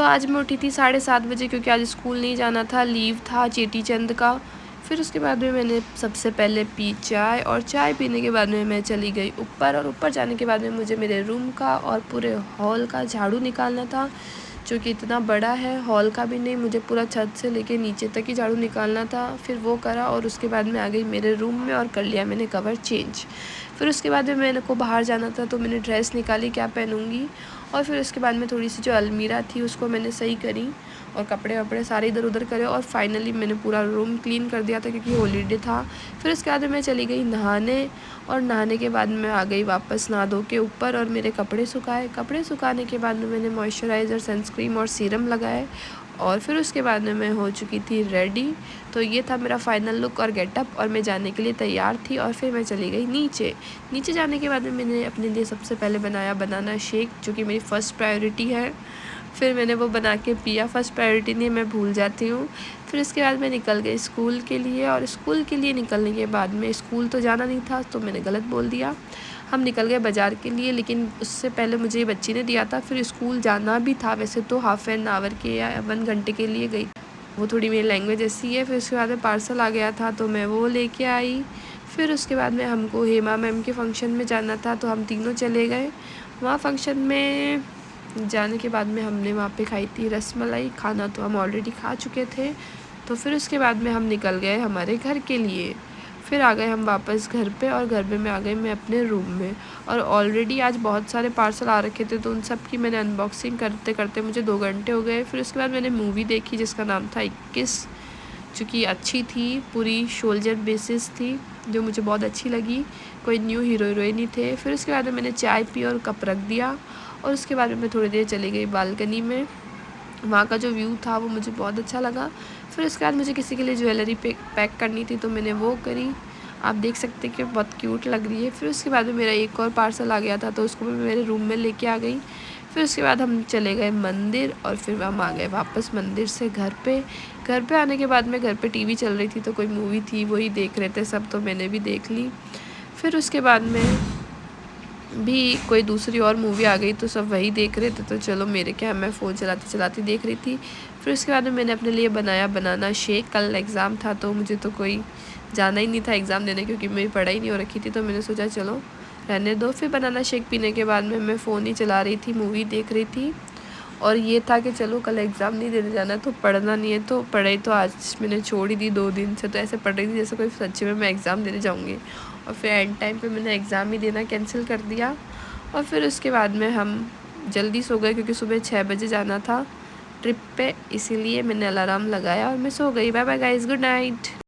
आज मैं उठी थी 7:30 बजे क्योंकि आज स्कूल नहीं जाना था, लीव था चेटी चंद का। फिर उसके बाद में मैंने सबसे पहले पी चाय, और चाय पीने के बाद में मैं चली गई ऊपर, और ऊपर जाने के बाद में मुझे मेरे रूम का और पूरे हॉल का झाड़ू निकालना था, जो कि इतना बड़ा है। हॉल का भी नहीं, मुझे पूरा छत से लेके नीचे तक ही झाड़ू निकालना था। फिर वो करा और उसके बाद में आ गई मेरे रूम में और कर लिया मैंने कवर चेंज। फिर उसके बाद में मेरे को बाहर जाना था तो मैंने ड्रेस निकाली क्या पहनूँगी, और फिर उसके बाद में थोड़ी सी जो अलमीरा थी उसको मैंने सही करी और कपड़े वपड़े सारे इधर उधर करे, और फाइनली मैंने पूरा रूम क्लीन कर दिया था क्योंकि हॉलीडे था। फिर उसके बाद मैं चली गई नहाने, और नहाने के बाद मैं आ गई वापस नहा धो के ऊपर, और मेरे कपड़े सुखाए। कपड़े सुखाने के बाद में मैंने मॉइस्चराइज़र, सनस्क्रीन और सीरम लगाए, और फिर उसके बाद में मैं हो चुकी थी रेडी। तो ये था मेरा फाइनल लुक और गेटअप, और मैं जाने के लिए तैयार थी। और फिर मैं चली गई नीचे जाने के बाद में मैंने अपने लिए सबसे पहले बनाया बनाना शेक, जो कि मेरी फ़र्स्ट प्रायोरिटी है। फिर मैंने वो बना के पिया, फर्स्ट प्रायोरिटी नहीं, मैं भूल जाती हूँ। फिर इसके बाद मैं निकल गई स्कूल के लिए, और स्कूल के लिए निकलने के बाद में स्कूल तो जाना नहीं था तो मैंने गलत बोल दिया। हम निकल गए बाज़ार के लिए, लेकिन उससे पहले मुझे ये बच्ची ने दिया था। फिर स्कूल जाना भी था, वैसे तो हाफ एन आवर के या 1 घंटे के लिए गई, वो थोड़ी मेरी लैंग्वेज ऐसी है। फिर उसके बाद में पार्सल आ गया था तो मैं वो लेके आई। फिर उसके बाद में हमको हेमा मैम के फंक्शन में जाना था तो हम तीनों चले गए। वहाँ फंक्शन में जाने के बाद में हमने वहाँ पे खाई थी रसमलाई। खाना तो हम ऑलरेडी खा चुके थे। तो फिर उसके बाद में हम निकल गए हमारे घर के लिए। फिर आ गए हम वापस घर पे, और घर पे मैं आ गई मैं अपने रूम में। और ऑलरेडी आज बहुत सारे पार्सल आ रखे थे तो उन सब की मैंने अनबॉक्सिंग करते करते मुझे 2 घंटे हो गए। फिर उसके बाद मैंने मूवी देखी जिसका नाम था 21, जो कि अच्छी थी, पूरी सोल्जर बेसिस थी, जो मुझे बहुत अच्छी लगी। कोई न्यू हीरो हीरोइन ही थे। फिर उसके बाद में मैंने चाय पी और कप रख दिया, और उसके बाद में मैं थोड़ी देर चली गई बालकनी में। वहाँ का जो व्यू था वो मुझे बहुत अच्छा लगा। फिर उसके बाद मुझे किसी के लिए ज्वेलरी पैक करनी थी तो मैंने वो करी। आप देख सकते हैं कि बहुत क्यूट लग रही है। फिर उसके बाद में मेरा एक और पार्सल आ गया था तो उसको मैं मेरे रूम में लेके आ गई। फिर उसके बाद हम चले गए मंदिर, और फिर हम आ गए वापस मंदिर से घर पे। घर पे आने के बाद में घर पे टीवी चल रही थी तो कोई मूवी थी वही देख रहे थे सब, तो मैंने भी देख ली। फिर उसके बाद में भी कोई दूसरी और मूवी आ गई तो सब वही देख रहे थे, तो चलो मेरे क्या, मैं फ़ोन चलाती चलाती देख रही थी। फिर उसके बाद में मैंने अपने लिए बनाया बनाना शेक। कल एग्ज़ाम था तो मुझे तो कोई जाना ही नहीं था एग्ज़ाम देने क्योंकि मेरी पढ़ाई नहीं हो रखी थी, तो मैंने सोचा चलो रहने दो। फिर बनाना शेक पीने के बाद में मैं फ़ोन ही चला रही थी, मूवी देख रही थी, और ये था कि चलो कल एग्ज़ाम नहीं देने जाना तो पढ़ना नहीं है। तो पढ़ाई तो आज मैंने छोड़ ही दी 2 दिन से, तो ऐसे पढ़ रही थी जैसे कोई सच्ची में मैं एग्ज़ाम देने जाऊँगी, और फिर एंड टाइम पे मैंने एग्ज़ाम ही देना कैंसिल कर दिया। और फिर उसके बाद में हम जल्दी सो गए क्योंकि सुबह 6 बजे जाना था ट्रिप पे, इसीलिए मैंने अलार्म लगाया और मैं सो गई। Bye bye guys, good night.